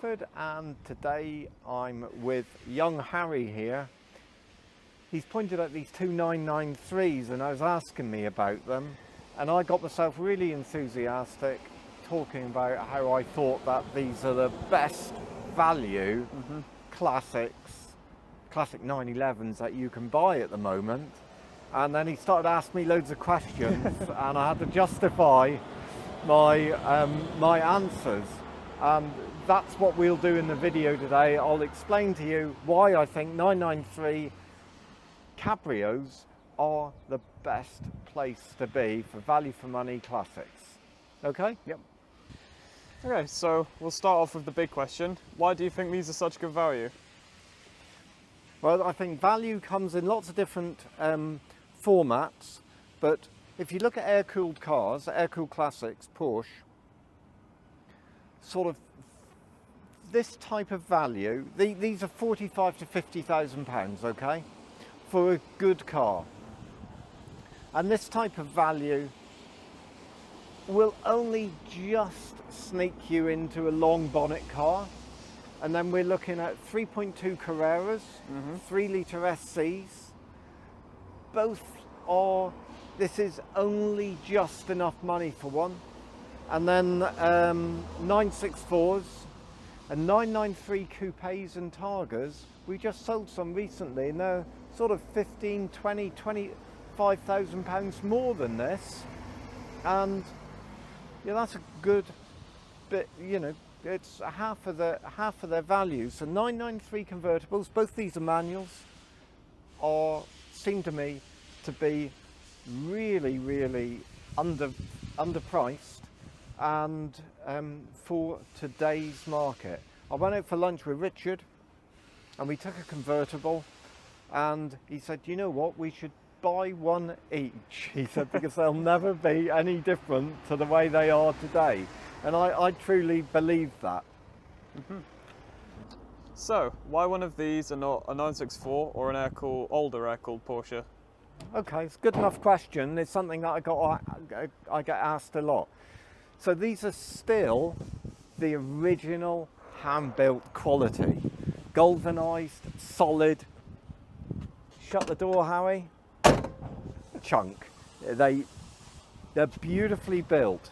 Crawford, and today I'm with young Harry here. He's pointed at these two 993s and I was asking me about them, and I got myself really enthusiastic talking about how I thought that these are the best value classic 911s that you can buy at the moment. And then he started asking me loads of questions and I had to justify my answers. That's what we'll do in the video today. I'll explain to you why I think 993 cabrios are the best place to be for value for money classics. Okay? Yep. Okay, so we'll start off with the big question. Why do you think these are such good value? Well, I think value comes in lots of different formats, but if you look at air-cooled cars, air-cooled classics, Porsche, sort of this type of value, these are 45 to 50,000 pounds, okay, for a good car. And this type of value will only just sneak you into a long bonnet car. And then we're looking at 3.2 Carreras, 3-litre SCs. Both are, this is only just enough money for one. And then 964s and 993 coupes and Targas. We just sold some recently and they're sort of 15, 20, 25,000 pounds more than this. And yeah, that's a good bit, you know, it's half of their value. So 993 convertibles, both these are manuals, seem to me to be really underpriced and for today's market. I went out for lunch with Richard and we took a convertible and he said, you know what, we should buy one each. He said, because they'll never be any different to the way they are today. And I truly believe that. So, why one of these and not a 964 or an older air-cooled Porsche? Okay, it's a good enough question. It's something that I get asked a lot. So these are still the original hand-built quality. Galvanized, solid. Shut the door, Howie. Chunk. They're beautifully built.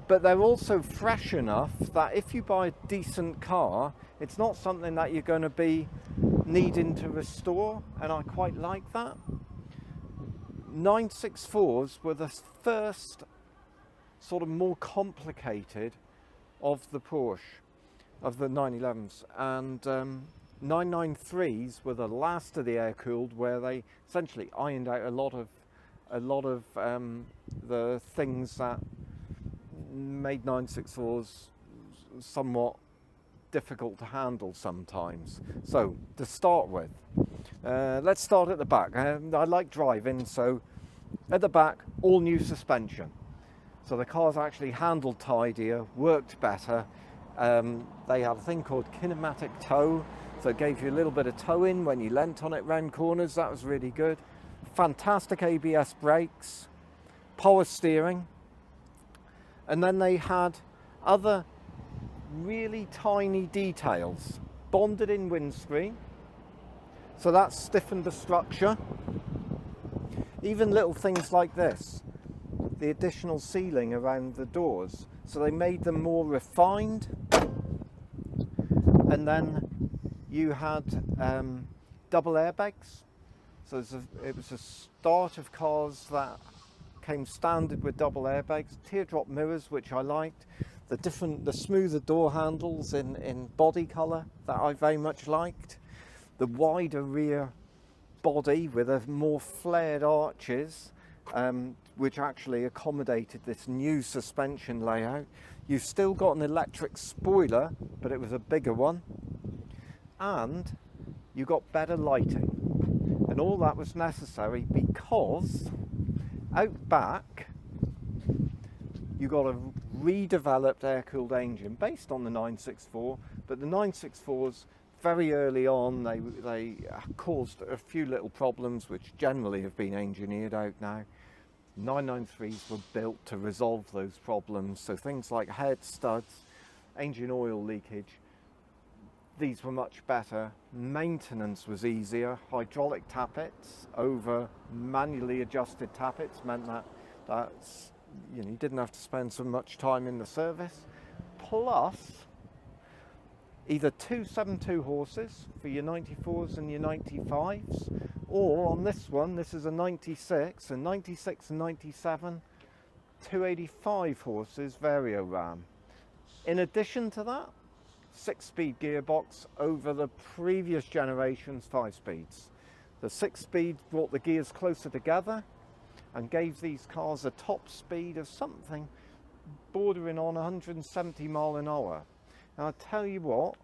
But they're also fresh enough that if you buy a decent car, it's not something that you're going to be needing to restore, and I quite like that. 964s were the first sort of more complicated of the Porsche, of the 911s, and 993s were the last of the air-cooled, where they essentially ironed out a lot of the things that made 964s somewhat difficult to handle sometimes. So to start with, let's start at the back. I like driving, so at the back, all new suspension. So the car's actually handled tidier, worked better. They have a thing called kinematic tow, so it gave you a little bit of towing when you leant on it round corners. That was really good. Fantastic ABS brakes, power steering. And then they had other really tiny details. Bonded in windscreen, so that stiffened the structure. Even little things like this, the additional sealing around the doors, so they made them more refined. And then you had double airbags, so it was a start of cars that came standard with double airbags, teardrop mirrors, which I liked, the smoother door handles in body colour that I very much liked, the wider rear body with a more flared arches, which actually accommodated this new suspension layout. You've still got an electric spoiler, but it was a bigger one, and you got better lighting, and all that was necessary because out back, you got a redeveloped air-cooled engine based on the 964, but the 964s very early on they caused a few little problems which generally have been engineered out now. 993s were built to resolve those problems, so things like head studs, engine oil leakage. These were much better. Maintenance was easier. Hydraulic tappets over manually adjusted tappets meant that you didn't have to spend so much time in the service. Plus, either 272 horses for your 94s and your 95s, or on this one, this is a 96 and 97, 285 horses Vario Ram. In addition to that, 6-speed gearbox over the previous generation's 5-speeds. The 6-speed brought the gears closer together and gave these cars a top speed of something bordering on 170 mile an hour. And I tell you what,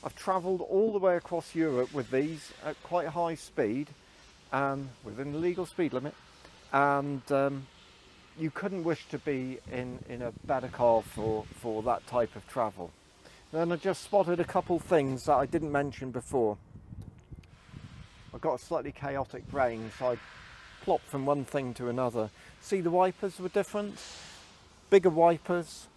I've travelled all the way across Europe with these at quite high speed, within the legal speed limit, and you couldn't wish to be in a better car for that type of travel. Then I just spotted a couple things that I didn't mention before. I've got a slightly chaotic brain, so I plopped from one thing to another. See, the wipers were different, bigger wipers,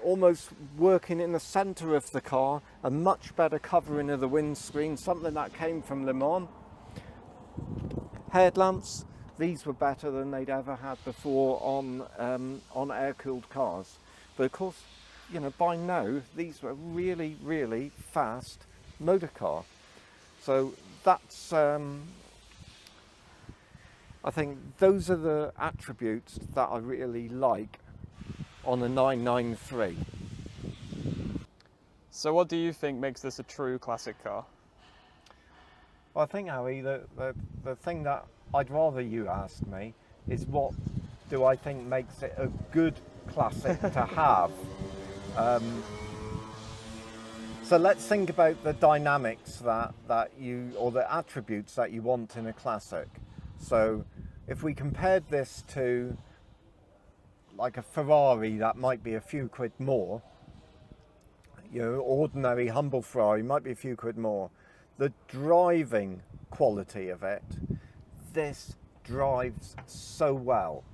almost working in the centre of the car, a much better covering of the windscreen, something that came from Le Mans. Headlamps, these were better than they'd ever had before on air-cooled cars. But of course, by now, these were really, really fast motor car. So that's, I think those are the attributes that I really like on a 993. So what do you think makes this a true classic car? Well, I think, Harry, the thing that I'd rather you ask me is what do I think makes it a good classic to have. So let's think about the dynamics that you, or the attributes that you want in a classic. So if we compared this to like a Ferrari that might be a few quid more, ordinary humble Ferrari might be a few quid more, the driving quality of it, this drives so well,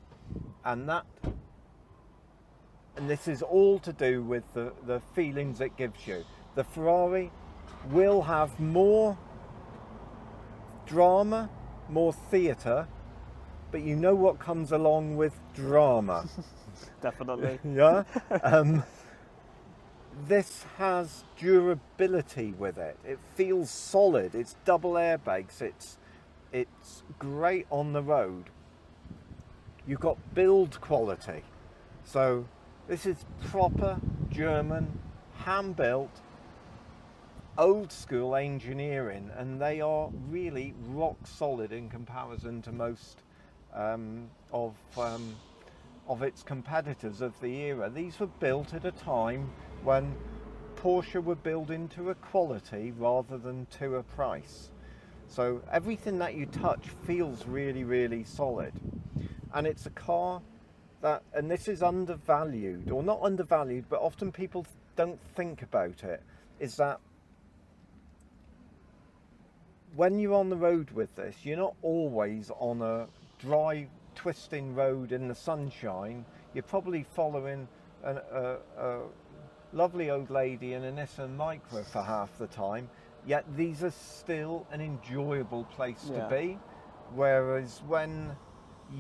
and this is all to do with the feelings it gives you. The Ferrari will have more drama, more theatre, but you know what comes along with drama. Definitely. Yeah. This has durability with it. It feels solid. It's double airbags. It's great on the road. You've got build quality. So this is proper German, hand-built, old-school engineering, and they are really rock solid in comparison to most of its competitors of the era. These were built at a time when Porsche were building to a quality rather than to a price. So everything that you touch feels really, really solid. And it's a car that, and this is undervalued, or not undervalued, but often people don't think about it, is that when you're on the road with this, you're not always on a dry, twisting road in the sunshine. You're probably following a lovely old lady in a Nissan Micra for half the time, yet these are still an enjoyable place to be. Whereas when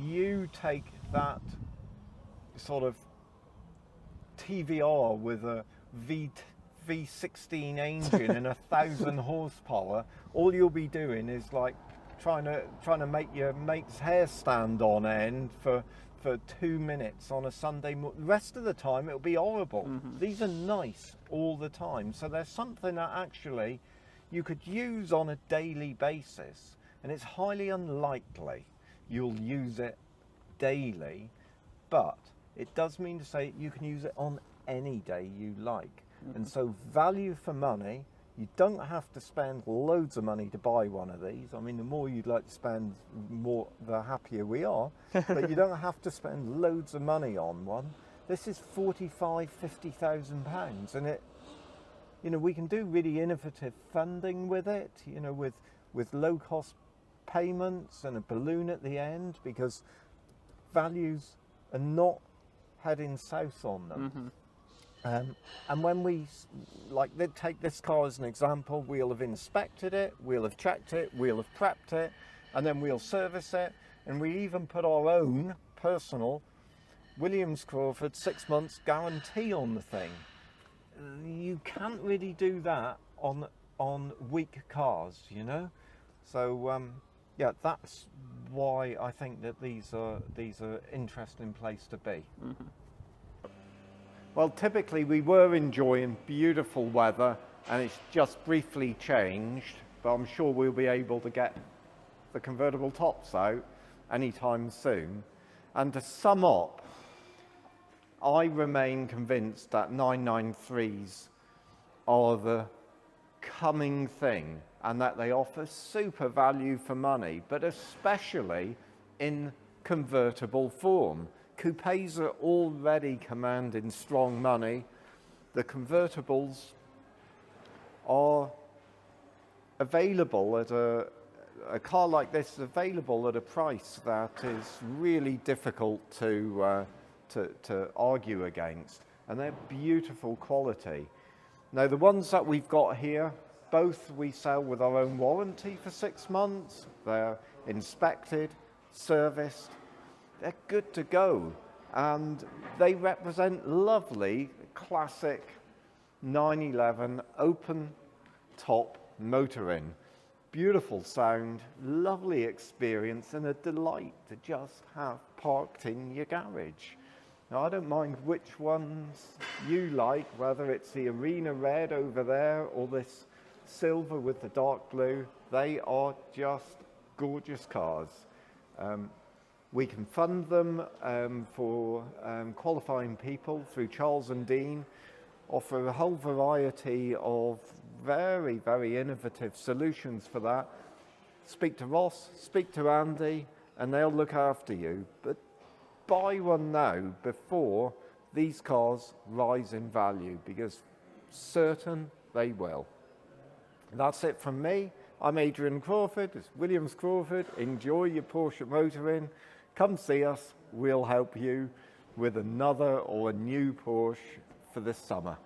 you take that sort of TVR with a V16 engine and 1,000 horsepower, all you'll be doing is like trying to make your mate's hair stand on end for 2 minutes on a Sunday morning. The rest of the time it'll be horrible. Mm-hmm. These are nice all the time. So there's something that actually you could use on a daily basis, and it's highly unlikely you'll use it daily, but it does mean to say you can use it on any day you like. Mm-hmm. And so value for money. You don't have to spend loads of money to buy one of these. I mean, the more you'd like to spend, more the happier we are. But you don't have to spend loads of money on one. This is £45,000, £50,000, and it, we can do really innovative funding with it. With low cost payments and a balloon at the end, because values are not heading south on them. Mm-hmm. And when take this car as an example, we'll have inspected it, we'll have checked it, we'll have prepped it, and then we'll service it. And we even put our own personal Williams Crawford 6 months guarantee on the thing. You can't really do that on weak cars, you know. So yeah, that's why I think that these are interesting place to be. Mm-hmm. Well, typically we were enjoying beautiful weather, and it's just briefly changed, but I'm sure we'll be able to get the convertible tops out anytime soon. And to sum up, I remain convinced that 993s are the coming thing, and that they offer super value for money, but especially in convertible form. Coupes are already commanding strong money. The convertibles are available at a car like this is available at a price that is really difficult to argue against, and they're beautiful quality. Now, the ones that we've got here, both we sell with our own warranty for 6 months. They're inspected, serviced, they're good to go, and they represent lovely classic 911 open top motoring. Beautiful sound, lovely experience, and a delight to just have parked in your garage. Now, I don't mind which ones you like, whether it's the arena red over there or this silver with the dark blue. They are just gorgeous cars. We can fund them for qualifying people through Charles and Dean, offer a whole variety of very, very innovative solutions for that. Speak to Ross, speak to Andy, and they'll look after you. But buy one now before these cars rise in value, because certain they will. That's it from me. I'm Adrian Crawford. It's Williams Crawford. Enjoy your Porsche motoring. Come see us. We'll help you with another or a new Porsche for this summer.